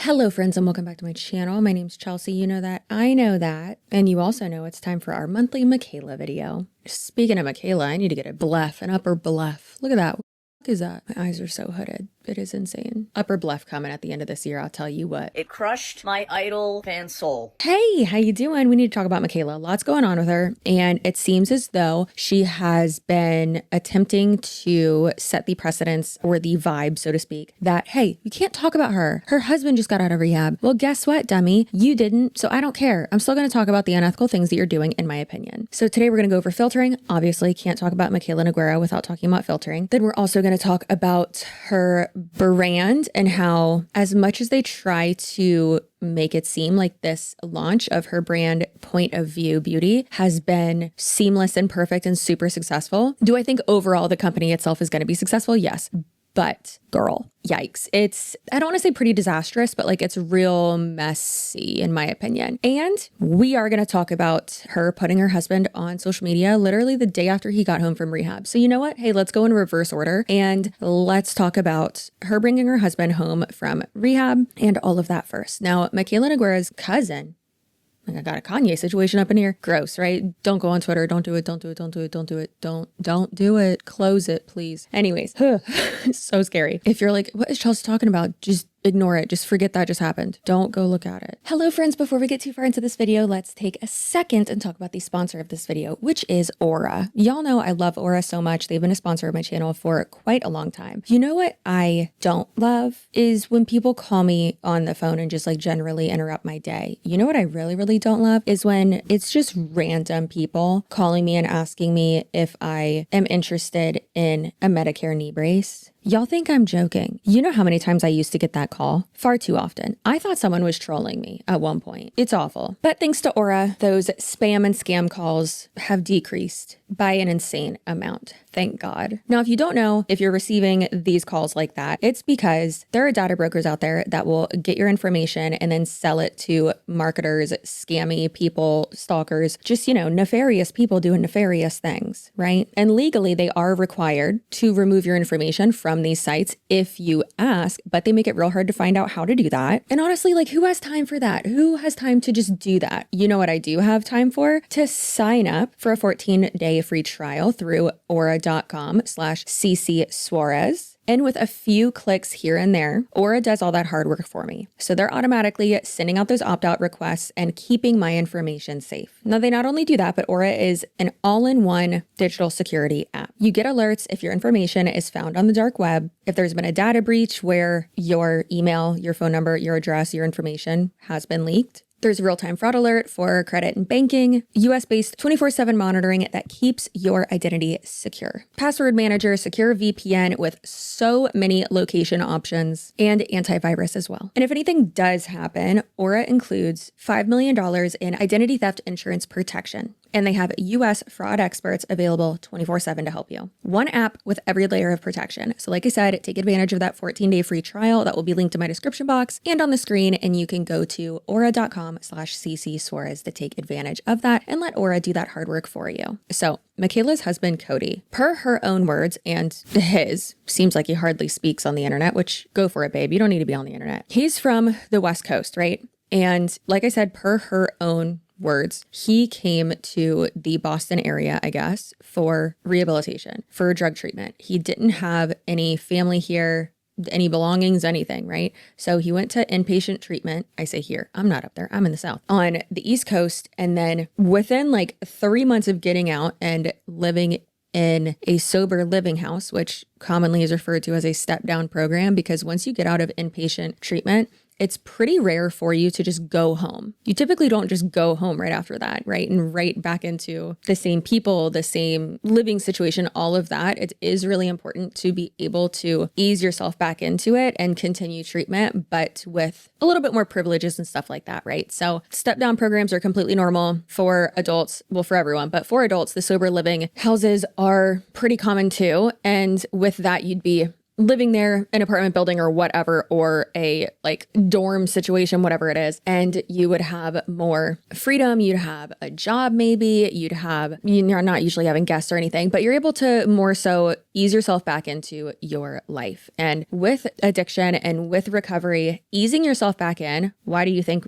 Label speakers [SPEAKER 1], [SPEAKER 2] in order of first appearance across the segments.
[SPEAKER 1] Hello friends and welcome back to my channel. My name's Chelsea. You know that, I know that, and you also know it's time for our monthly Mikayla video. Speaking of Mikayla, I need to get an upper bluff. Look at that. What is that? My eyes are so hooded. It is insane. Upper bluff coming at the end of this year, I'll tell you what.
[SPEAKER 2] It crushed my idol fan soul.
[SPEAKER 1] Hey, how you doing? We need to talk about Mikayla. Lots going on with her, and it seems as though she has been attempting to set the precedence or the vibe, so to speak, that, hey, you can't talk about her. Her husband just got out of rehab. Well, guess what, dummy? You didn't, so I don't care. I'm still going to talk about the unethical things that you're doing, in my opinion. So today we're going to go over filtering. Obviously, can't talk about Mikayla Nogueira without talking about filtering. Then we're also going to talk about her brand and how, as much as they try to make it seem like this launch of her brand Point of View Beauty has been seamless and perfect and super successful, do I think overall the company itself is going to be successful? Yes. But girl, yikes. It's, I don't want to say pretty disastrous, but like it's real messy in my opinion. And we are going to talk about her putting her husband on social media literally the day after he got home from rehab. So you know what? Hey, let's go in reverse order and let's talk about her bringing her husband home from rehab and all of that first. Now, Mikayla Nogueira's cousin, like I got a Kanye situation up in here. Gross, right? Don't go on Twitter. Don't do it. Don't do it. Don't do it. Don't do it. Don't do it. Close it, please. Anyways, so scary. If you're like, what is Chelsea talking about? Just ignore it. Just forget that just happened. Don't go look at it. Hello friends, before we get too far into this video, let's take a second and talk about the sponsor of this video, which is Aura. Y'all know I love Aura so much. They've been a sponsor of my channel for quite a long time. You know what I don't love is when people call me on the phone and just like generally interrupt my day. You know what I really don't love is when it's just random people calling me and asking me if I am interested in a Medicare knee brace. Y'all think I'm joking. You know how many times I used to get that call? Far too often. I thought someone was trolling me at one point. It's awful. But thanks to Aura, those spam and scam calls have decreased by an insane amount. Thank God. Now, if you don't know, if you're receiving these calls like that, it's because there are data brokers out there that will get your information and then sell it to marketers, scammy people, stalkers, just, you know, nefarious people doing nefarious things, right? And legally, they are required to remove your information from these sites if you ask, but they make it real hard to find out how to do that. And honestly, like who has time for that? Who has time to just do that? You know what I do have time for? To sign up for a 14-day free trial through aura.com/CCSUAREZ. And with a few clicks here and there, Aura does all that hard work for me. So they're automatically sending out those opt-out requests and keeping my information safe. Now, they not only do that, but Aura is an all-in-one digital security app. You get alerts if your information is found on the dark web, if there's been a data breach where your email, your phone number, your address, your information has been leaked. There's a real-time fraud alert for credit and banking, US-based 24/7 monitoring that keeps your identity secure. Password manager, secure VPN with so many location options, and antivirus as well. And if anything does happen, Aura includes $5 million in identity theft insurance protection. And they have US fraud experts available 24/7 to help you. One app with every layer of protection. So like I said, take advantage of that 14-day free trial that will be linked in my description box and on the screen. And you can go to aura.com/CCSUAREZ to take advantage of that and let Aura do that hard work for you. So Mikayla's husband, Cody, per her own words and his, seems like he hardly speaks on the internet, which go for it, babe. You don't need to be on the internet. He's from the West Coast, right? And like I said, per her own words, he came to the Boston area, I guess, for rehabilitation, for drug treatment. He didn't have any family here, any belongings, anything, right? So he went to inpatient treatment. I say here, I'm not up there, I'm in the South, on the East Coast. And then within like 3 months of getting out and living in a sober living house, which commonly is referred to as a step-down program, because once you get out of inpatient treatment, it's pretty rare for you to just go home. You typically don't just go home right after that, right? And right back into the same people, the same living situation, all of that. It is really important to be able to ease yourself back into it and continue treatment, but with a little bit more privileges and stuff like that, right? So step down programs are completely normal for adults, well, for everyone, but for adults, the sober living houses are pretty common too. And with that, you'd be living there, an apartment building or whatever, or a like dorm situation, whatever it is. And you would have more freedom. You'd have a job, maybe you're not usually having guests or anything, but you're able to more so ease yourself back into your life. And with addiction and with recovery, easing yourself back in, why do you think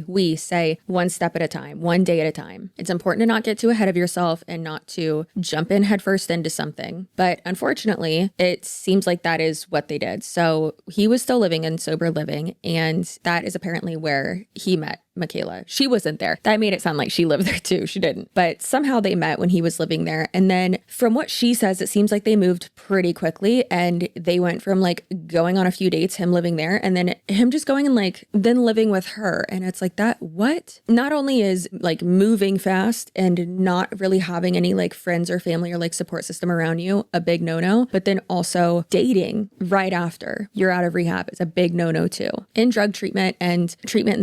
[SPEAKER 1] we say one step at a time, one day at a time? It's important to not get too ahead of yourself and not to jump in headfirst into something. But unfortunately, it seems like that is what they did. So he was still living in sober living, and that is apparently where he met Mikayla. She wasn't there. That made it sound like she lived there too. She didn't. But somehow they met when he was living there. And then from what she says, it seems like they moved pretty quickly, and they went from like going on a few dates, him living there, and then him just going and like then living with her. And it's like that, what? Not only is like moving fast and not really having any like friends or family or like support system around you a big no-no, but then also dating right after you're out of rehab is a big no-no too. In drug treatment and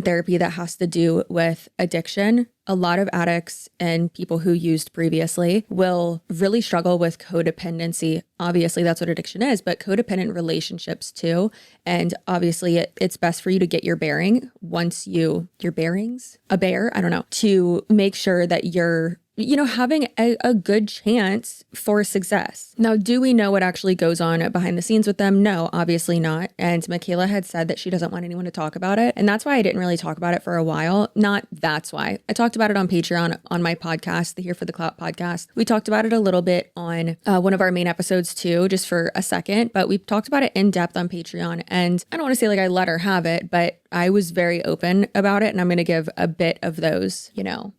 [SPEAKER 1] therapy that has to do with addiction, a lot of addicts and people who used previously will really struggle with codependency. Obviously, that's what addiction is, but codependent relationships too. And obviously, it's best for you to get your bearing once your bearings, a bear, I don't know, to make sure that you're having a good chance for success. Now, do we know what actually goes on behind the scenes with them? No, obviously not. And Mikayla had said that she doesn't want anyone to talk about it. And that's why I didn't really talk about it for a while. That's why. I talked about it on Patreon on my podcast, the Here for the Clout podcast. We talked about it a little bit on one of our main episodes too, just for a second, but we talked about it in depth on Patreon. And I don't want to say like I let her have it, but I was very open about it, and I'm going to give a bit of those,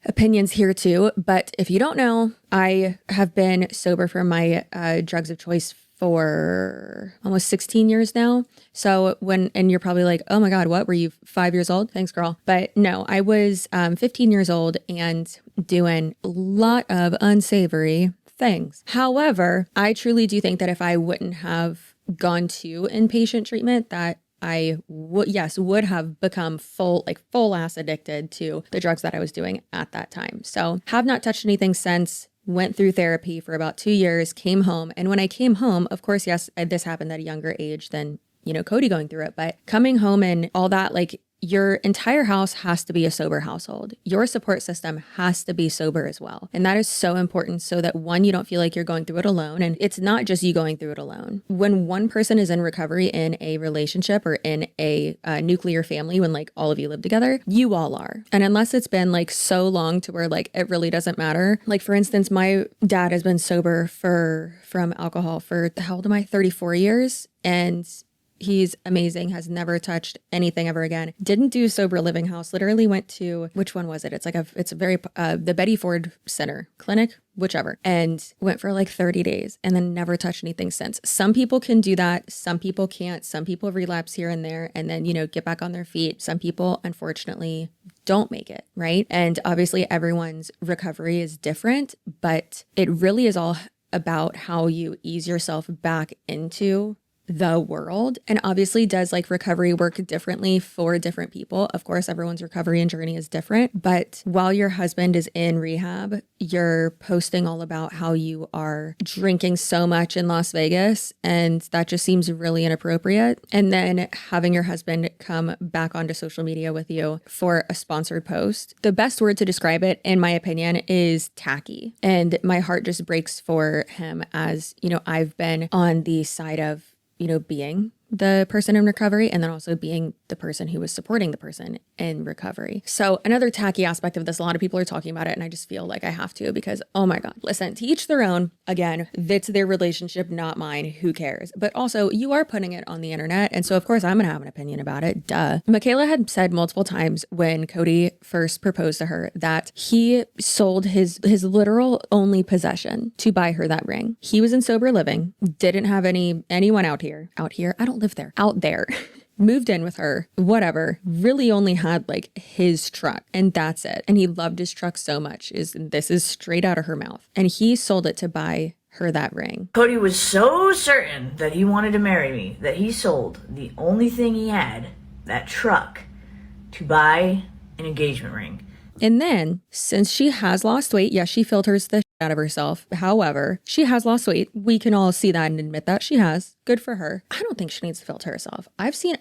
[SPEAKER 1] opinions here too. But if you don't know, I have been sober from my drugs of choice for almost 16 years now. So and you're probably like, oh my God, what were you 5 years old? Thanks, girl. But no, I was 15 years old and doing a lot of unsavory things. However, I truly do think that if I wouldn't have gone to inpatient treatment, that I would have become full ass addicted to the drugs that I was doing at that time. So have not touched anything since. Went through therapy for about 2 years, came home. And when I came home, of course, yes, this happened at a younger age than, Cody going through it. But coming home and all that, like your entire house has to be a sober household. Your support system has to be sober as well. And that is so important so that one, you don't feel like you're going through it alone. And it's not just you going through it alone. When one person is in recovery in a relationship or in a nuclear family, when like all of you live together, you all are. And unless it's been like so long to where like it really doesn't matter. Like for instance, my dad has been sober from alcohol for, how old am I? 34 years. And he's amazing, has never touched anything ever again. Didn't do sober living house, literally went to, which one was it? It's a very, the Betty Ford Center clinic, whichever, and went for like 30 days and then never touched anything since. Some people can do that. Some people can't. Some people relapse here and there and then, get back on their feet. Some people, unfortunately, don't make it, right? And obviously everyone's recovery is different, but it really is all about how you ease yourself back into the world. And obviously does like recovery work differently for different people. Of course, everyone's recovery and journey is different. But while your husband is in rehab, you're posting all about how you are drinking so much in Las Vegas. And that just seems really inappropriate. And then having your husband come back onto social media with you for a sponsored post. The best word to describe it, in my opinion, is tacky. And my heart just breaks for him as, I've been on the side of being the person in recovery and then also being the person who was supporting the person in recovery. So another tacky aspect of this, a lot of people are talking about it and I just feel like I have to because, oh my God, listen, to each their own. Again, that's their relationship, not mine. Who cares? But also you are putting it on the internet. And so of course I'm going to have an opinion about it. Duh. Mikayla had said multiple times when Cody first proposed to her that he sold his literal only possession to buy her that ring. He was in sober living, didn't have anyone out here. I don't live there. Out there. Moved in with her, whatever, really only had like his truck and that's it. And he loved his truck so much. This is straight out of her mouth. And he sold it to buy her that ring.
[SPEAKER 2] Cody was so certain that he wanted to marry me that he sold the only thing he had, that truck, to buy an engagement ring.
[SPEAKER 1] And then, since she has lost weight, yes, she filters the out of herself. However, she has lost weight. We can all see that and admit that she has. Good for her. I don't think she needs to filter herself. I've seen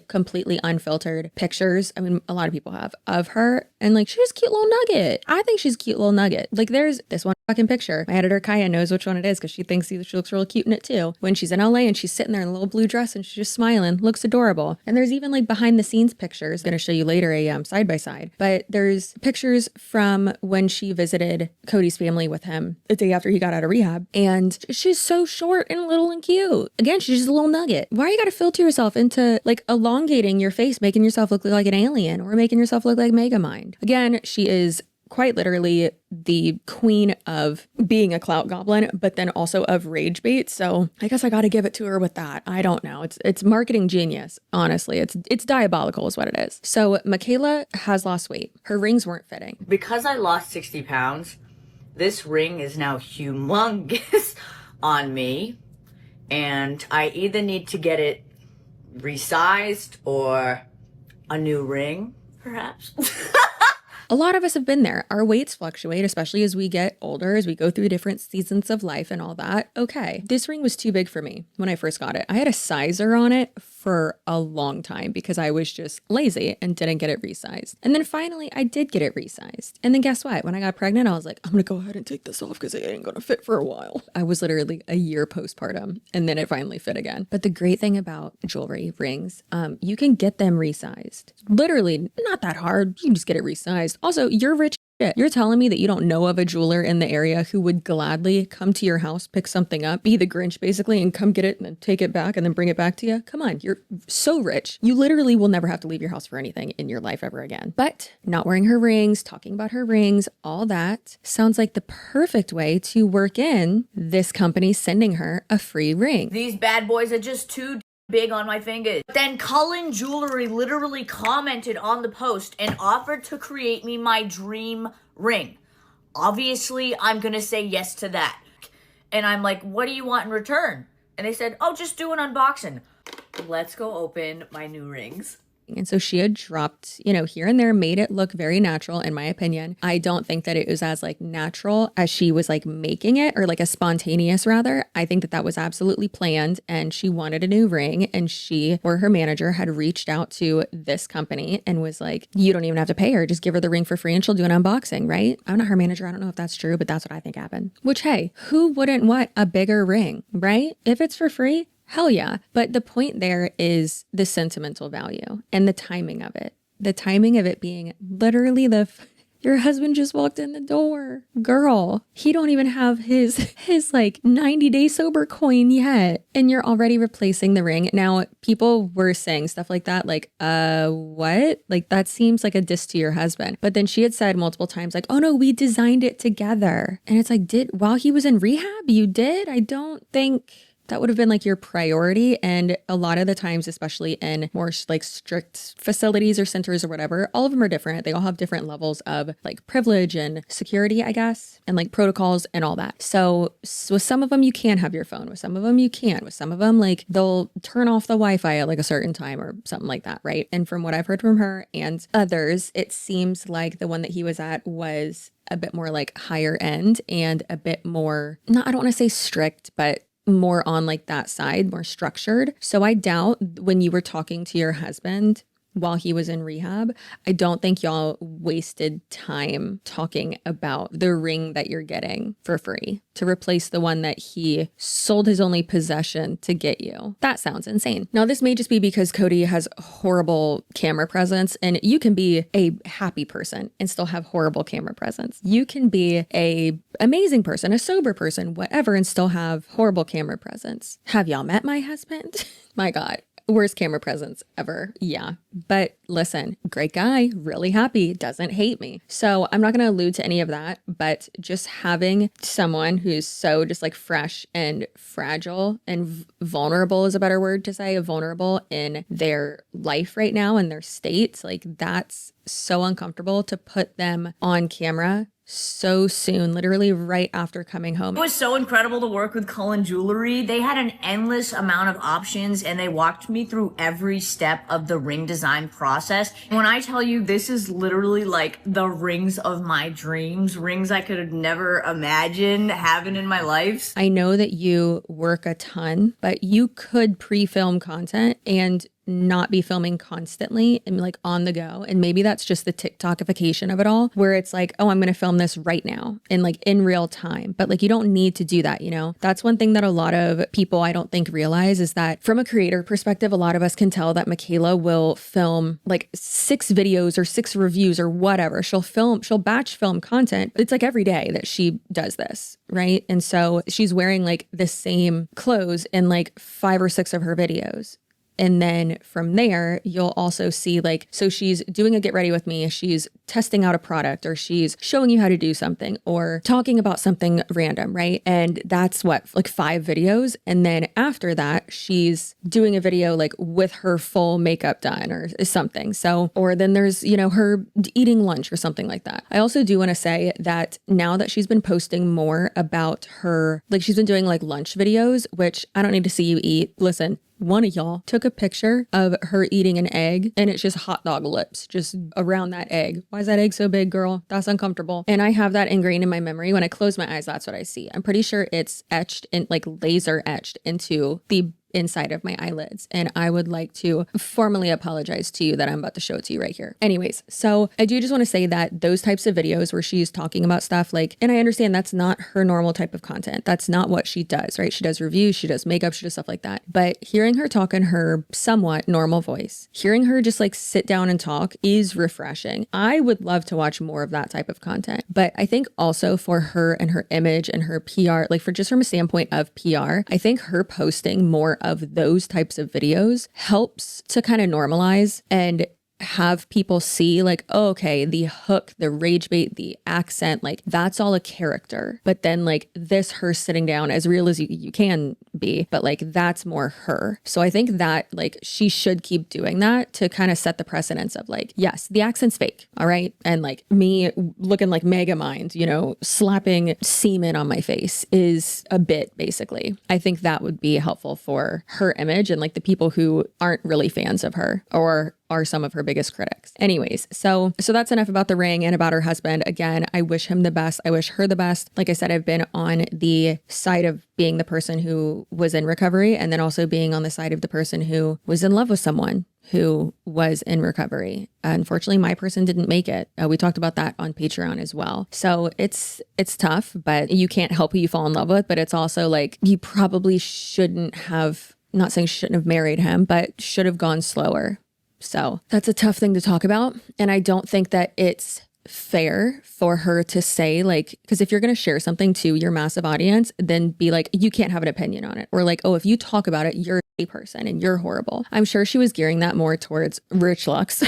[SPEAKER 1] completely unfiltered pictures. I mean, a lot of people have of her, and like, she's a cute little nugget. I think she's a cute little nugget. Like, there's this one fucking picture. My editor Kaya knows which one it is because she thinks she looks really cute in it too. When she's in LA and she's sitting there in a little blue dress and she's just smiling, looks adorable. And there's even like behind the scenes pictures. I'm gonna show you later a side by side. But there's pictures from when she visited Cody's family with him the day after he got out of rehab, and she's so short and little and cute. Again, she's just a little nugget. Why you gotta filter yourself into like elongating your face, making yourself look like an alien or making yourself look like Megamind? Again, she is quite literally the queen of being a clout goblin, but then also of rage bait. So I guess I got to give it to her with that. I don't know. It's marketing genius. Honestly, it's diabolical is what it is. So Mikayla has lost weight. Her rings weren't fitting.
[SPEAKER 2] Because I lost 60 pounds, this ring is now humongous on me. And I either need to get it resized or a new ring, perhaps.
[SPEAKER 1] A lot of us have been there. Our weights fluctuate, especially as we get older, as we go through different seasons of life and all that. Okay, this ring was too big for me when I first got it. I had a sizer on it for a long time because I was just lazy and didn't get it resized. And then finally I did get it resized. And then guess what? When I got pregnant, I was like, I'm gonna go ahead and take this off because it ain't gonna fit for a while. I was literally a year postpartum and then it finally fit again. But the great thing about jewelry rings, you can get them resized. Literally not that hard. You can just get it resized. Also, you're rich. You're telling me that you don't know of a jeweler in the area who would gladly come to your house, pick something up, be the Grinch basically, and come get it and then take it back and then bring it back to you? Come on, you're so rich. You literally will never have to leave your house for anything in your life ever again. But not wearing her rings, talking about her rings, all that sounds like the perfect way to work in this company sending her a free ring.
[SPEAKER 2] These bad boys are just too big on my fingers. Then Cullen Jewelry literally commented on the post and offered to create me my dream ring. Obviously, I'm gonna say yes to that. And I'm like, what do you want in return? And they said, oh, just do an unboxing. Let's go open my new rings.
[SPEAKER 1] And so she had dropped, here and there, made it look very natural, in my opinion. I don't think that it was as like natural as she was like making it, or like a spontaneous rather. I think that that was absolutely planned, and she wanted a new ring, and she or her manager had reached out to this company and was like, you don't even have to pay her. Just give her the ring for free and she'll do an unboxing, right? I'm not her manager. I don't know if that's true, but that's what I think happened. Which, hey, who wouldn't want a bigger ring, right? If it's for free, hell yeah. But the point there is the sentimental value and the timing of it. The timing of it being literally your husband just walked in the door. Girl, he don't even have his like 90-day sober coin yet. And you're already replacing the ring. Now, people were saying stuff like that, like, what? Like, that seems like a diss to your husband. But then she had said multiple times, like, oh no, we designed it together. And it's like, while he was in rehab, you did? I don't think that would have been like your priority. And a lot of the times, especially in more like strict facilities or centers or whatever, all of them are different. They all have different levels of like privilege and security, I guess, and like protocols and all that. So with some of them, you can have your phone. With some of them, you can't. With some of them, like they'll turn off the Wi-Fi at like a certain time or something like that, right? And from what I've heard from her and others, it seems like the one that he was at was a bit more like higher end and a bit more, I don't want to say strict, but more on like that side, more structured. So I doubt when you were talking to your husband while he was in rehab, I don't think y'all wasted time talking about the ring that you're getting for free to replace the one that he sold his only possession to get you. That sounds insane. Now, this may just be because Cody has horrible camera presence, and you can be a happy person and still have horrible camera presence. You can be a amazing person, a sober person, whatever, and still have horrible camera presence. Have y'all met my husband? My God. Worst camera presence ever. Yeah. But listen, great guy, really happy, doesn't hate me. So I'm not going to allude to any of that, but just having someone who's so just like fresh and fragile and vulnerable is a better word to say, vulnerable in their life right now and their state, like that's so uncomfortable to put them on camera so soon, literally right after coming home.
[SPEAKER 2] It was so incredible to work with Cullen Jewelry. They had an endless amount of options and they walked me through every step of the ring design process. When I tell you this is literally like the rings of my dreams, rings I could have never imagined having in my life.
[SPEAKER 1] I know that you work a ton, but you could pre-film content and not be filming constantly and like on the go. And maybe that's just the TikTokification of it all, where it's like, oh, I'm going to film this right now and like in real time. But like, you don't need to do that. You know, that's one thing that a lot of people I don't think realize is that from a creator perspective, a lot of us can tell that Mikayla will film like 6 videos or 6 reviews or whatever. She'll batch film content. It's like every day that she does this, right? And so she's wearing like the same clothes in like 5 or 6 of her videos. And then from there, you'll also see like, so she's doing a get ready with me. She's testing out a product or she's showing you how to do something or talking about something random, right? And that's what, like 5 videos. And then after that, she's doing a video like with her full makeup done or something. So, or then there's, you know, her eating lunch or something like that. I also do want to say that now that she's been posting more about her, like she's been doing like lunch videos, which I don't need to see you eat. Listen, one of y'all took a picture of her eating an egg and it's just hot dog lips just around that egg. Why is that egg so big, girl? That's uncomfortable. And I have that ingrained in my memory. When I close my eyes, that's what I see. I'm pretty sure it's etched in like laser etched into the inside of my eyelids. And I would like to formally apologize to you that I'm about to show it to you right here. Anyways, so I do just want to say that those types of videos where she's talking about stuff like, and I understand that's not her normal type of content. That's not what she does, right? She does reviews, she does makeup, she does stuff like that. But hearing her talk in her somewhat normal voice, hearing her just like sit down and talk is refreshing. I would love to watch more of that type of content. But I think also for her and her image and her PR, like for just from a standpoint of PR, I think her posting more of those types of videos helps to kind of normalize and have people see like, oh, okay, the hook, the rage bait, the accent, like that's all a character. But then like this, her sitting down as real as you can be, but like that's more her. So I think that like she should keep doing that to kind of set the precedence of like, yes, the accent's fake. All right. And like me looking like mega mind, you know, slapping semen on my face is a bit basically. I think that would be helpful for her image and like the people who aren't really fans of her or are some of her biggest critics. Anyways, so that's enough about the ring and about her husband. Again, I wish him the best. I wish her the best. Like I said, I've been on the side of being the person who was in recovery and then also being on the side of the person who was in love with someone who was in recovery. Unfortunately, my person didn't make it. We talked about that on Patreon as well. So it's tough, but you can't help who you fall in love with. But it's also like you probably shouldn't have, not saying she shouldn't have married him, but should have gone slower. So that's a tough thing to talk about. And I don't think that it's fair for her to say like, because if you're going to share something to your massive audience, then be like, you can't have an opinion on it. Or like, oh, if you talk about it, you're a person and you're horrible. I'm sure she was gearing that more towards Rich Lux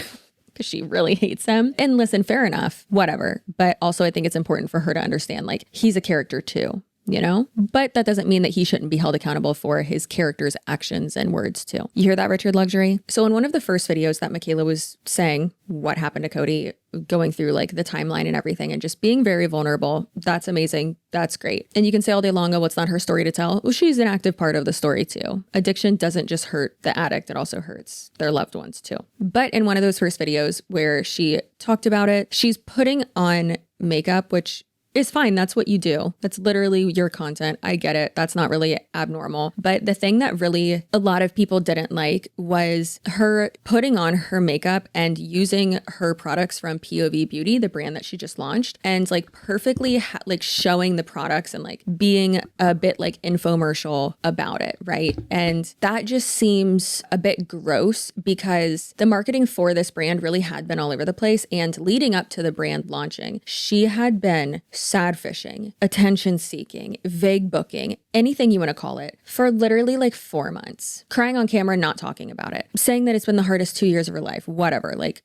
[SPEAKER 1] because she really hates him. And listen, fair enough, whatever. But also I think it's important for her to understand like he's a character too. You know, but that doesn't mean that he shouldn't be held accountable for his character's actions and words too. You hear that, Richard Luxury? So in one of the first videos that Mikayla was saying what happened to Cody, going through like the timeline and everything and just being very vulnerable, that's amazing. That's great. And you can say all day long, oh, what's not her story to tell? Well, she's an active part of the story too. Addiction doesn't just hurt the addict, it also hurts their loved ones too. But in one of those first videos where she talked about it, she's putting on makeup, which is fine. That's what you do. That's literally your content. I get it. That's not really abnormal. But the thing that really a lot of people didn't like was her putting on her makeup and using her products from POV Beauty, the brand that she just launched, and like perfectly like showing the products and like being a bit like infomercial about it, right? And that just seems a bit gross because the marketing for this brand really had been all over the place. And leading up to the brand launching, she had been sad fishing, attention seeking, vague booking, anything you want to call it, for literally like 4 months, crying on camera, not talking about it, saying that it's been the hardest 2 years of her life, whatever. Like,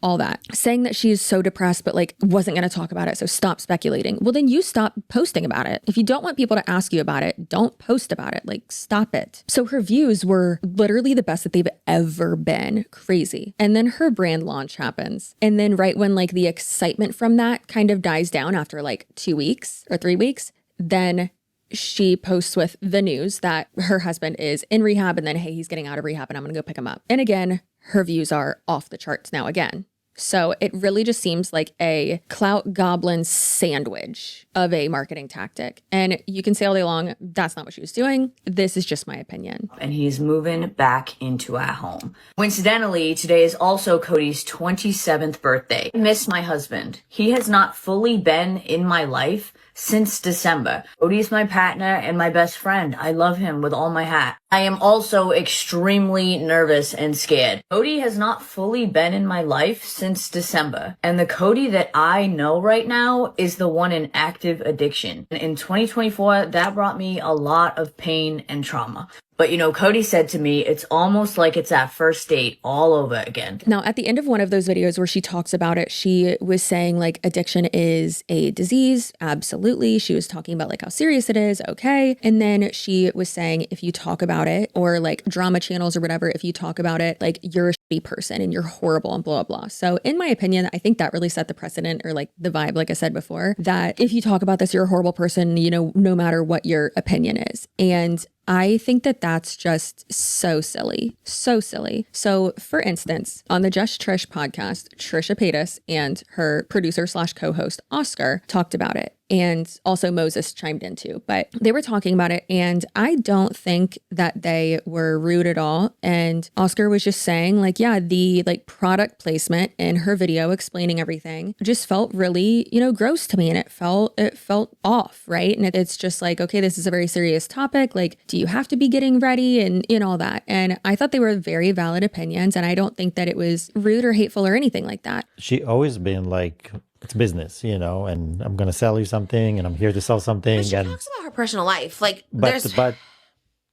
[SPEAKER 1] all that. Saying that she's so depressed, but like wasn't going to talk about it. So stop speculating. Well, then you stop posting about it. If you don't want people to ask you about it, don't post about it. Like stop it. So her views were literally the best that they've ever been. Crazy. And then her brand launch happens. And then right when like the excitement from that kind of dies down after like 2 weeks or 3 weeks, then she posts with the news that her husband is in rehab and then, hey, he's getting out of rehab and I'm going to go pick him up. And again, her views are off the charts now again. So it really just seems like a clout goblin sandwich of a marketing tactic. And you can say all day long, that's not what she was doing. This is just my opinion.
[SPEAKER 2] And he's moving back into our home. Coincidentally, today is also Cody's 27th birthday. I miss my husband. He has not fully been in my life since December. Cody's my partner and my best friend. I love him with all my heart. I am also extremely nervous and scared. Cody has not fully been in my life since December. And the Cody that I know right now is the one in active addiction. In 2024, that brought me a lot of pain and trauma. But you know, Cody said to me, it's almost like it's that first date all over again.
[SPEAKER 1] Now, at the end of one of those videos where she talks about it, she was saying like addiction is a disease. Absolutely. She was talking about like how serious it is. Okay. And then she was saying, if you talk about it or like drama channels or whatever, if you talk about it, like you're a shitty person and you're horrible and blah, blah, blah. So in my opinion, I think that really set the precedent or like the vibe, like I said before, that if you talk about this, you're a horrible person, you know, no matter what your opinion is. And I think that that's just so silly. So silly. So for instance, on the Just Trish podcast, Trisha Paytas and her producer / co-host Oscar talked about it. And also Moses chimed in too, but they were talking about it. And I don't think that they were rude at all. And Oscar was just saying like, yeah, the like product placement in her video explaining everything just felt really, you know, gross to me. And it felt off. Right. And it's just like, okay, this is a very serious topic. Like, do you have to be getting ready and all that? And I thought they were very valid opinions. And I don't think that it was rude or hateful or anything like that.
[SPEAKER 3] She always been like, it's business, you know, and I'm going to sell you something and I'm here to sell something.
[SPEAKER 4] But she
[SPEAKER 3] and
[SPEAKER 4] talks about her personal life. Like,
[SPEAKER 3] but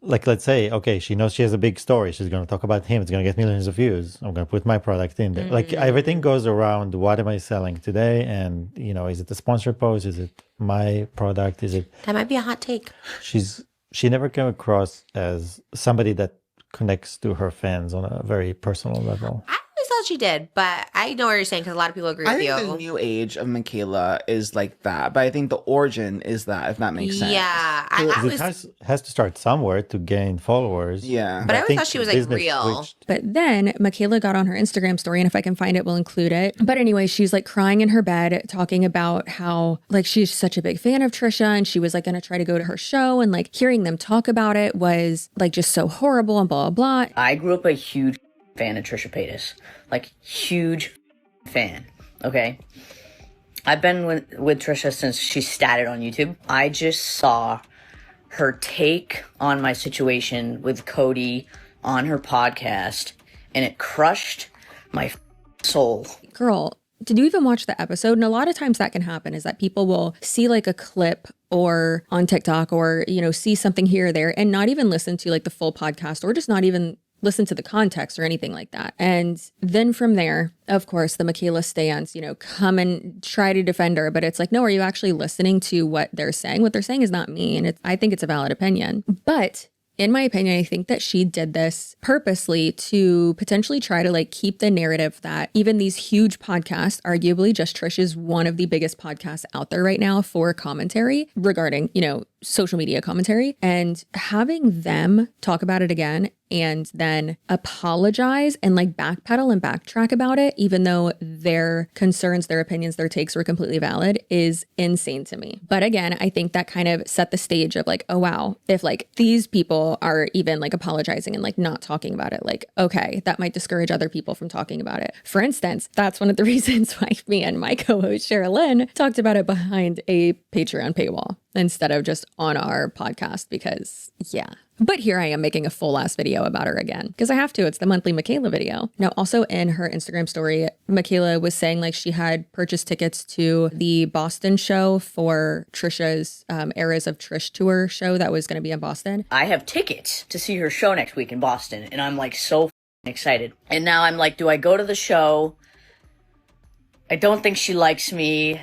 [SPEAKER 3] like, let's say, okay, she knows she has a big story. She's going to talk about him. It's going to get millions of views. I'm going to put my product in there. Like everything goes around, what am I selling today? And, you know, is it a sponsored post? Is it my product? Is it?
[SPEAKER 4] That might be a hot take.
[SPEAKER 3] She never came across as somebody that connects to her fans on a very personal level.
[SPEAKER 4] I always thought she did, but I know what you're saying because a lot of people agree with you.
[SPEAKER 5] I think the new age of Mikayla is like that, but I think the origin is that, if that makes sense.
[SPEAKER 4] Yeah.
[SPEAKER 3] It has to start somewhere to gain followers.
[SPEAKER 5] Yeah.
[SPEAKER 4] But I always thought she was like real.
[SPEAKER 1] But then Mikayla got on her Instagram story, and if I can find it, we'll include it. But anyway, she's like crying in her bed, talking about how like she's such a big fan of Trisha, and she was like going to try to go to her show, and like hearing them talk about it was like just so horrible and blah, blah, blah.
[SPEAKER 2] I grew up a huge fan of Trisha Paytas. Like, huge fan, okay? I've been with Trisha since she started on YouTube. I just saw her take on my situation with Cody on her podcast, and it crushed my soul.
[SPEAKER 1] Girl, did you even watch the episode? And a lot of times that can happen is that people will see like a clip or on TikTok or, you know, see something here or there and not even listen to like the full podcast or just not even listen to the context or anything like that. And then from there, of course, the Mikayla stans, you know, come and try to defend her. But it's like, no, are you actually listening to what they're saying? What they're saying is not me. And I think it's a valid opinion. But in my opinion, I think that she did this purposely to potentially try to like keep the narrative that even these huge podcasts, arguably Just Trish is one of the biggest podcasts out there right now for commentary regarding, you know, social media commentary, and having them talk about it again and then apologize and like backpedal and backtrack about it, even though their concerns, their opinions, their takes were completely valid, is insane to me. But again, I think that kind of set the stage of like, oh wow, if like these people are even like apologizing and like not talking about it, like, okay, that might discourage other people from talking about it. For instance, that's one of the reasons why me and my co-host Sherilyn talked about it behind a Patreon paywall instead of just on our podcast, because yeah. But here I am making a full ass video about her again because I have to. It's the monthly Mikayla video. Now, also in her Instagram story, Mikayla was saying like she had purchased tickets to the Boston show for Trisha's Eras of Trish tour show that was going to be in Boston.
[SPEAKER 2] I have tickets to see her show next week in Boston, and I'm like so excited. And now I'm like, do I go to the show I don't think she likes me.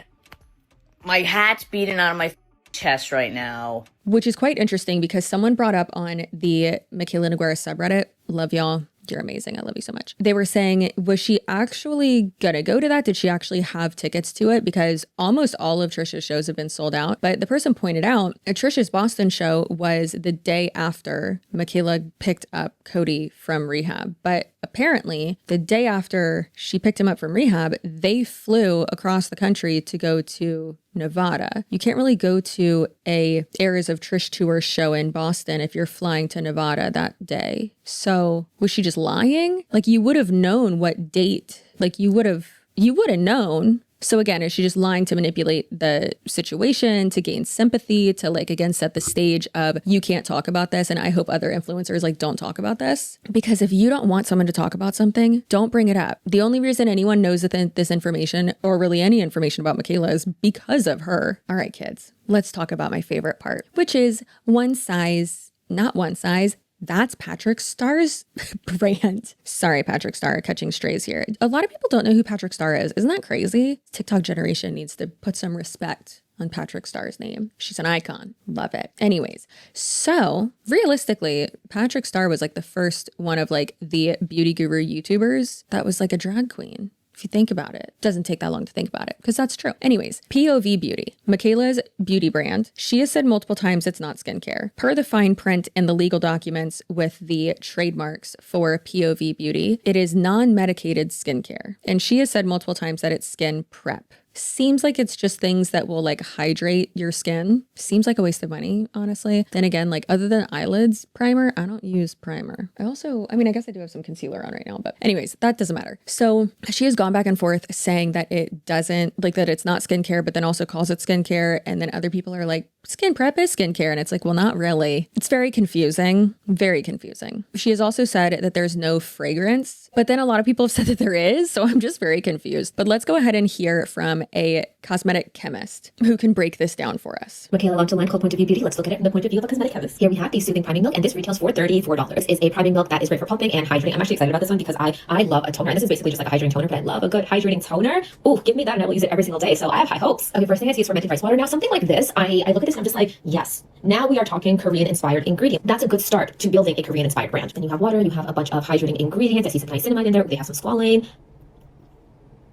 [SPEAKER 2] My hat's beating out of my chest right now.
[SPEAKER 1] Which is quite interesting because someone brought up on the Mikayla subreddit, love y'all, you're amazing, I love you so much. They were saying, was she actually gonna go to that? Did she actually have tickets to it? Because almost all of Trish's shows have been sold out. But the person pointed out, Trish's Boston show was the day after Mikayla picked up Cody from rehab. But apparently, the day after she picked him up from rehab, they flew across the country to go to Nevada. You can't really go to a Eras of Trish tour show in Boston if you're flying to Nevada that day. So was she just lying? Like, you would have known what date, like you would have known. So again, is she just lying to manipulate the situation, to gain sympathy, to like, again, set the stage of you can't talk about this. And I hope other influencers like don't talk about this, because if you don't want someone to talk about something, don't bring it up. The only reason anyone knows that this information, or really any information about Mikayla, is because of her. All right, kids, let's talk about my favorite part, which is one size, not one size. That's Patrick Starr's brand. Sorry, Patrick Starr, catching strays here. A lot of people don't know who Patrick Starr is. Isn't that crazy? TikTok generation needs to put some respect on Patrick Starr's name. She's an icon. Love it. Anyways, so realistically, Patrick Starr was like the first one of like the beauty guru YouTubers that was like a drag queen. If you think about it, doesn't take that long to think about it, because that's true. Anyways, POV Beauty, Mikayla's beauty brand. She has said multiple times it's not skincare. Per the fine print in the legal documents with the trademarks for POV Beauty, it is non-medicated skincare. And she has said multiple times that it's skin prep. Seems like it's just things that will like hydrate your skin. Seems like a waste of money, honestly. Then again, like other than eyelids primer, I don't use primer. I guess I do have some concealer on right now, but anyways, that doesn't matter. So she has gone back and forth saying that it doesn't, like that it's not skincare, but then also calls it skincare. And then other people are like, skin prep is skincare. And it's like, well, not really. It's very confusing. Very confusing. She has also said that there's no fragrance, but then a lot of people have said that there is. So I'm just very confused. But let's go ahead and hear from a cosmetic chemist who can break this down for us.
[SPEAKER 6] Mikayla launched a line called Point of View Beauty. Let's look at it from the point of view of a cosmetic chemist. Here we have the Soothing Priming Milk, and this retails for $34. It's a priming milk that is great for pumping and hydrating. I'm actually excited about this one because I love a toner. And this is basically just like a hydrating toner, but I love a good hydrating toner. Oh, give me that and I will use it every single day. So I have high hopes. Okay, first thing I see is fermented rice water. Now, something like this, I look at this and I'm just like, yes. Now we are talking Korean-inspired ingredient. That's a good start to building a Korean-inspired brand. Then you have water, you have a bunch of hydrating ingredients. I see some niacinamide in there. They have some squalane.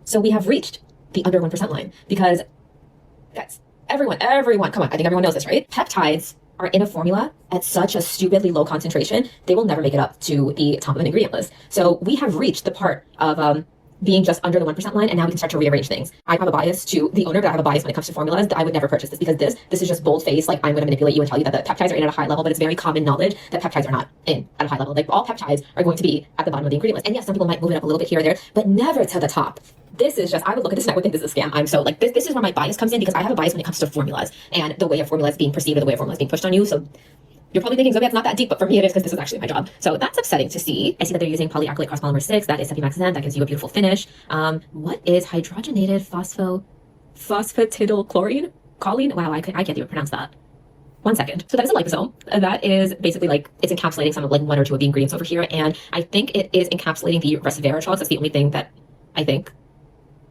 [SPEAKER 6] So we have reached the under 1% line because, guys, everyone, come on, I think everyone knows this, right? Peptides are in a formula at such a stupidly low concentration, they will never make it up to the top of an ingredient list. So we have reached the part of being just under the 1% line, and now we can start to rearrange things. I have a bias to the owner, but I have a bias when it comes to formulas that I would never purchase this because this is just bold-faced, like I'm going to manipulate you and tell you that the peptides are in at a high level, but it's very common knowledge that peptides are not in at a high level. Like all peptides are going to be at the bottom of the ingredient list. And yes, some people might move it up a little bit here or there, but never to the top. This is just, I would look at this and I would think this is a scam. I'm so like, this is where my bias comes in because I have a bias when it comes to formulas and the way a formula is being perceived or the way a formula is being pushed on you. So you're probably thinking, Zoe, it's not that deep, but for me it is because this is actually my job. So that's upsetting to see. I see that they're using polyacrylate cross polymer 6. That is Cepimaxan. That gives you a beautiful finish. What is hydrogenated phosphatidylchlorine? Choline? Wow, I can't even pronounce that. 1 second. So that is a liposome. That is basically like, it's encapsulating some of like one or two of the ingredients over here. And I think it is encapsulating the resveratrol. That's the only thing that I think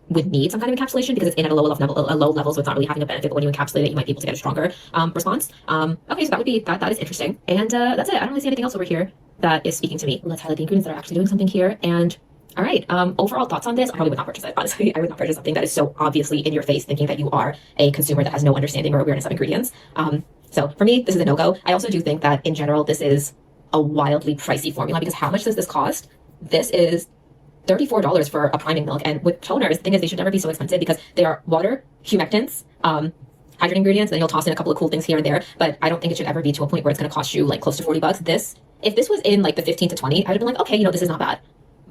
[SPEAKER 6] would need some kind of encapsulation because it's in at a low level, so it's not really having a benefit. But when you encapsulate it, you might be able to get a stronger response. Okay, so that would be that is interesting, and that's it. I don't really see anything else over here that is speaking to me. Let's highlight the ingredients that are actually doing something here. And all right, overall thoughts on this? I probably would not purchase it. Honestly, I would not purchase something that is so obviously in your face, thinking that you are a consumer that has no understanding or awareness of ingredients. So for me, this is a no-go. I also do think that in general, this is a wildly pricey formula because how much does this cost? This is $34 for a priming milk. And with toners, the thing is they should never be so expensive because they are water, humectants, hydrating ingredients, then you'll toss in a couple of cool things here and there. But I don't think it should ever be to a point where it's going to cost you like close to $40. If this was in like the 15 to 20, I would have been like, okay, this is not bad.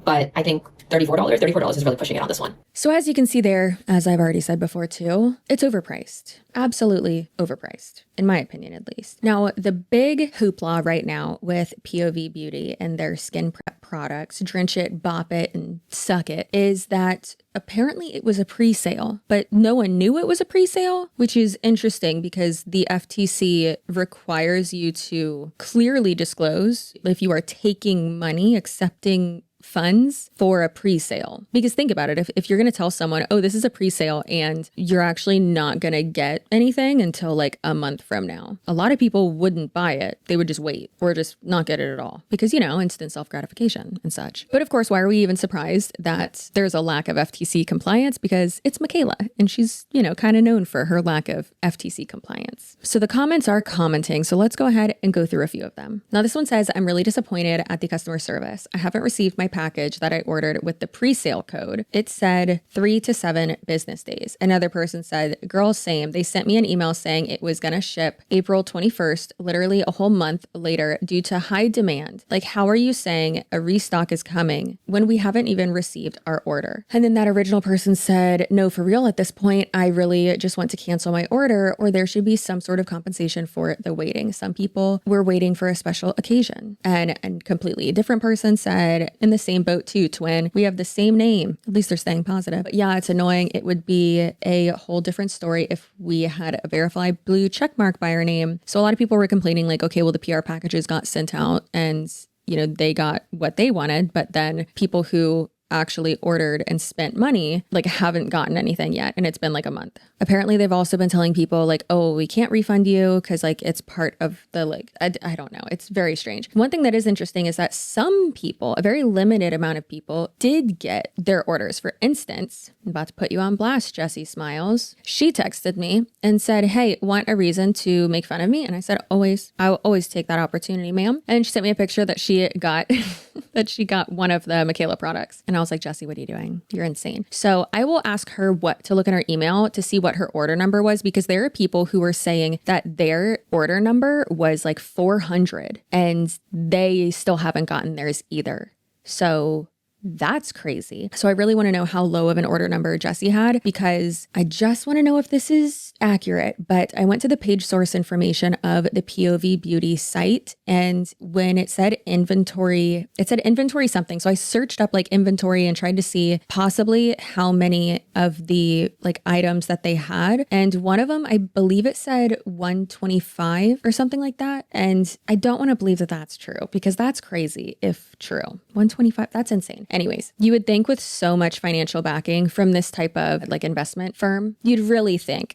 [SPEAKER 6] But I think $34 is really pushing it on this one.
[SPEAKER 1] So as you can see there, as I've already said before too, it's overpriced. Absolutely overpriced, in my opinion at least. Now, the big hoopla right now with POV Beauty and their skin prep products, Drench It, Bop It, and Suck It, is that apparently it was a pre-sale, but no one knew it was a pre-sale, which is interesting because the FTC requires you to clearly disclose if you are taking money, accepting funds for a pre-sale. Because think about it, if you're going to tell someone, oh, this is a pre-sale and you're actually not going to get anything until like a month from now, a lot of people wouldn't buy it. They would just wait or just not get it at all because, instant self-gratification and such. But of course, why are we even surprised that there's a lack of FTC compliance? Because it's Mikayla and she's, kind of known for her lack of FTC compliance. So the comments are commenting. So let's go ahead and go through a few of them. Now, this one says, I'm really disappointed at the customer service. I haven't received my package that I ordered with the pre-sale code. It said 3 to 7 business days. Another person said, girl, same. They sent me an email saying it was going to ship April 21st, literally a whole month later due to high demand. Like, how are you saying a restock is coming when we haven't even received our order? And then that original person said, no, for real, at this point, I really just want to cancel my order, or there should be some sort of compensation for the waiting. Some people were waiting for a special occasion. And completely a different person said, in the same boat too, twin, we have the same name. At least they're staying positive. But yeah, it's annoying. It would be a whole different story if we had a verified blue check mark by our name. So a lot of people were complaining like, okay, well, the PR packages got sent out and they got what they wanted, but then people who actually ordered and spent money like haven't gotten anything yet, and it's been like a month. Apparently they've also been telling people like, oh, we can't refund you because like it's part of the like I don't know, it's very strange. One thing that is interesting is that some people, a very limited amount of people, did get their orders. For instance, I'm about to put you on blast, Jessie Smiles. She texted me and said, hey, want a reason to make fun of me? And I said, always. I will always take that opportunity, ma'am. And she sent me a picture that she got that she got one of the Mikayla products. And I was like, Jessie, what are you doing? You're insane. So I will ask her what to look in her email to see what her order number was, because there are people who were saying that their order number was like 400 and they still haven't gotten theirs either. So that's crazy. So I really want to know how low of an order number Jessie had, because I just want to know if this is accurate. But I went to the page source information of the POV Beauty site, and when it said inventory, it said inventory something. So I searched up like inventory and tried to see possibly how many of the like items that they had. And one of them, I believe it said 125 or something like that. And I don't want to believe that that's true, because that's crazy if true. 125, that's insane. Anyways, you would think with so much financial backing from this type of like investment firm, you'd really think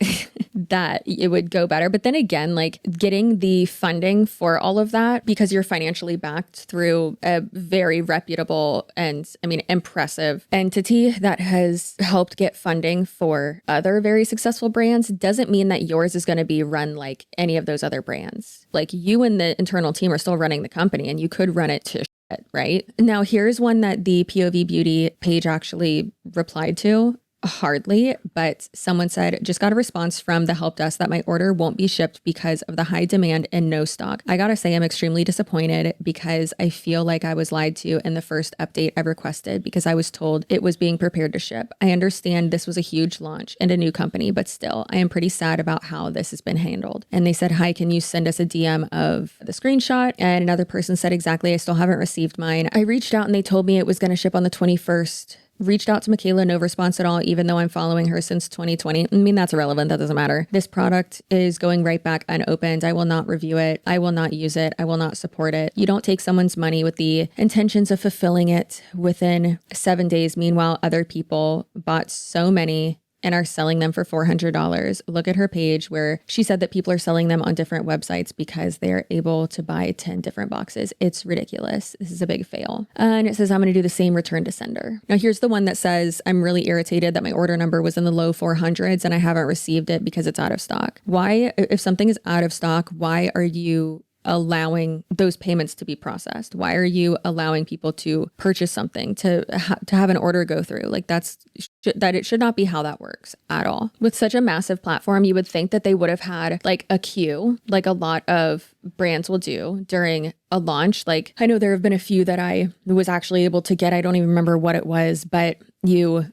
[SPEAKER 1] that it would go better. But then again, like getting the funding for all of that, because you're financially backed through a very reputable and impressive entity that has helped get funding for other very successful brands, doesn't mean that yours is going to be run like any of those other brands. Like you and the internal team are still running the company, and you could run it to right? Now, here's one that the POV Beauty page actually replied to. Hardly, but someone said, just got a response from the help desk that my order won't be shipped because of the high demand and no stock. I gotta say, I'm extremely disappointed because I feel like I was lied to in the first update I requested, because I was told it was being prepared to ship. I understand this was a huge launch and a new company, but still, I am pretty sad about how this has been handled. And they said, hi, can you send us a DM of the screenshot? And another person said, exactly, I still haven't received mine. I reached out and they told me it was going to ship on the 21st. Reached out to Mikayla, no response at all, even though I'm following her since 2020. I mean, that's irrelevant. That doesn't matter. This product is going right back unopened. I will not review it. I will not use it. I will not support it. You don't take someone's money with the intentions of fulfilling it within 7 days. Meanwhile, other people bought so many and are selling them for $400. Look at her page where she said that people are selling them on different websites because they're able to buy 10 different boxes. It's ridiculous. This is a big fail. And it says, I'm going to do the same, return to sender. Now here's the one that says, I'm really irritated that my order number was in the low 400s and I haven't received it because it's out of stock. Why, if something is out of stock, why are you allowing those payments to be processed? Why are you allowing people to purchase something, to have an order go through? Like that it should not be how that works at all. With such a massive platform, you would think that they would have had like a queue, like a lot of brands will do during a launch. Like I know there have been a few that I was actually able to get. I don't even remember what it was, but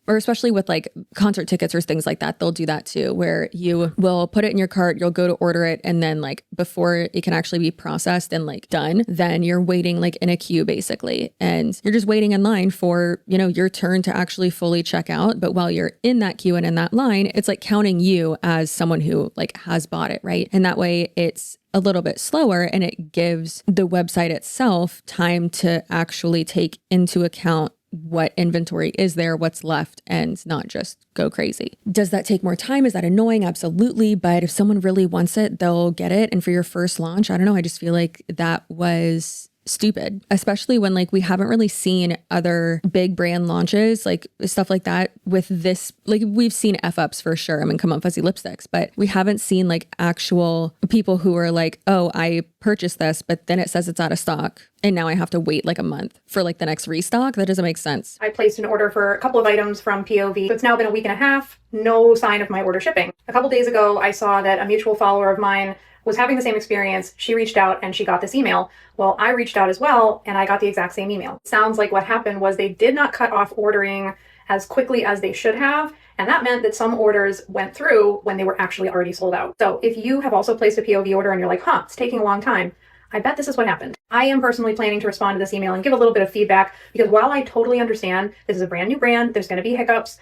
[SPEAKER 1] or especially with like concert tickets or things like that, they'll do that too, where you will put it in your cart, you'll go to order it, and then like before it can actually be processed and like done, then you're waiting like in a queue basically. And you're just waiting in line for, you know, your turn to actually fully check out. But while you're in that queue and in that line, it's like counting you as someone who like has bought it, right? And that way it's a little bit slower and it gives the website itself time to actually take into account what inventory is there, what's left, and not just go crazy. Does that take more time? Is that annoying? Absolutely. But if someone really wants it, they'll get it. And for your first launch, I don't know, I just feel like that was stupid, especially when like we haven't really seen other big brand launches, like stuff like that with this. Like we've seen F-ups for sure. I mean, come on, fuzzy lipsticks, but we haven't seen like actual people who are like, oh, I purchased this, but then it says it's out of stock. And now I have to wait like a month for like the next restock. That doesn't make sense.
[SPEAKER 7] I placed an order for a couple of items from POV. It's now been a week and a half, no sign of my order shipping. A couple days ago, I saw that a mutual follower of mine was having the same experience. She reached out and she got this email. Well, I reached out as well and I got the exact same email. Sounds like what happened was they did not cut off ordering as quickly as they should have. And that meant that some orders went through when they were actually already sold out. So if you have also placed a POV order and you're like, huh, it's taking a long time, I bet this is what happened. I am personally planning to respond to this email and give a little bit of feedback because while I totally understand this is a brand new brand, there's going to be hiccups.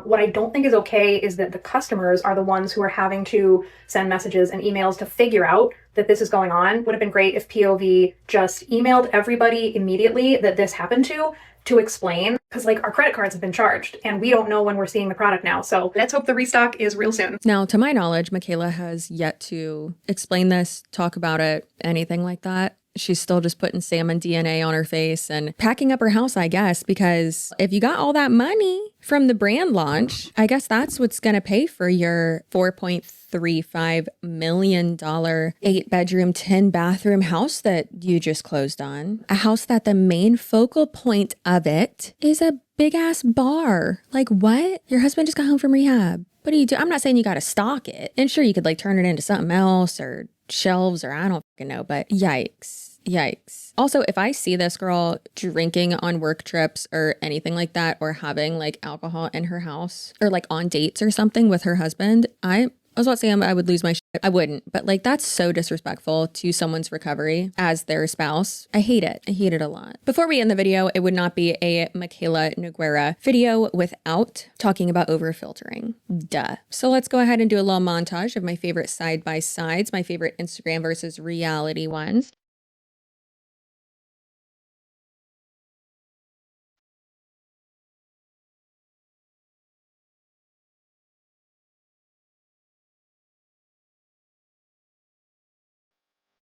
[SPEAKER 7] What I don't think is okay is that the customers are the ones who are having to send messages and emails to figure out that this is going on. Would have been great if POV just emailed everybody immediately that this happened to explain, because like our credit cards have been charged and we don't know when we're seeing the product now. So let's hope the restock is real soon.
[SPEAKER 1] Now, to my knowledge, Mikayla has yet to explain this, talk about it, anything like that. She's still just putting salmon DNA on her face and packing up her house, I guess, because if you got all that money from the brand launch, I guess that's what's going to pay for your $4.35 million 8-bedroom, 10-bathroom house that you just closed on. A house that the main focal point of it is a big ass bar. Like what? Your husband just got home from rehab. What do you do? I'm not saying you got to stock it. And sure, you could like turn it into something else or shelves or I don't fucking know, but yikes. Yikes. Also, if I see this girl drinking on work trips or anything like that, or having like alcohol in her house or like on dates or something with her husband, I was about to say I would lose my shit. I wouldn't, but like that's so disrespectful to someone's recovery as their spouse. I hate it. I hate it a lot. Before we end the video, it would not be a Mikayla Noguera video without talking about overfiltering. Duh. So let's go ahead and do a little montage of my favorite side-by-sides, my favorite Instagram versus reality ones.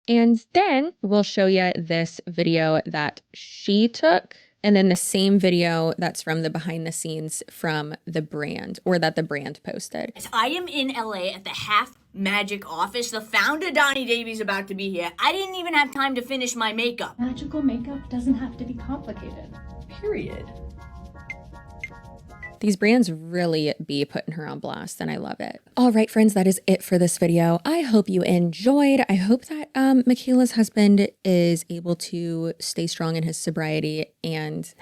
[SPEAKER 1] And then we'll show you this video that she took, and then the same video that's from the behind the scenes from the brand, or that the brand posted.
[SPEAKER 2] I am in LA at the Half Magic office. The founder, Donnie Davies, about to be here. I didn't even have time to finish my makeup.
[SPEAKER 8] Magical makeup doesn't have to be complicated. Period.
[SPEAKER 1] These brands really be putting her on blast, and I love it. All right, friends, that is it for this video. I hope you enjoyed. I hope that Mikayla's husband is able to stay strong in his sobriety and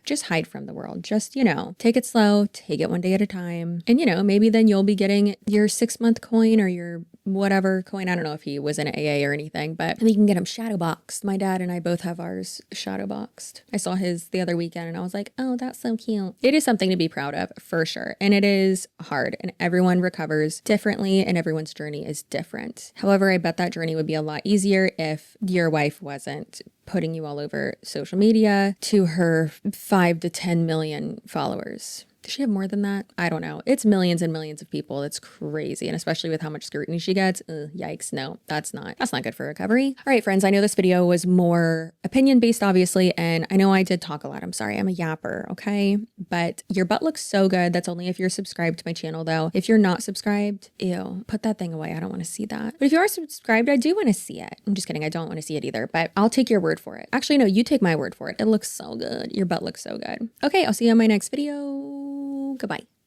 [SPEAKER 1] just hide from the world. Just, you know, take it slow, take it one day at a time. And, you know, maybe then you'll be getting your 6-month coin or your whatever coin. I don't know if he was in an AA or anything, but we can get him shadow boxed. My dad and I both have ours shadow boxed. I saw his the other weekend and I was like, oh, that's so cute. It is something to be proud of for sure. And it is hard, and everyone recovers differently and everyone's journey is different. However, I bet that journey would be a lot easier if your wife wasn't putting you all over social media to her 5 to 10 million followers. Does she have more than that? I don't know. It's millions and millions of people. It's crazy. And especially with how much scrutiny she gets. Yikes. No, that's not good for recovery. All right, friends. I know this video was more opinion based, obviously. And I know I did talk a lot. I'm sorry. I'm a yapper. Okay. But your butt looks so good. That's only if you're subscribed to my channel though. If you're not subscribed, ew, put that thing away. I don't want to see that. But if you are subscribed, I do want to see it. I'm just kidding. I don't want to see it either, but I'll take your word for it. Actually, no, you take my word for it. It looks so good. Your butt looks so good. Okay. I'll see you on my next video. Goodbye.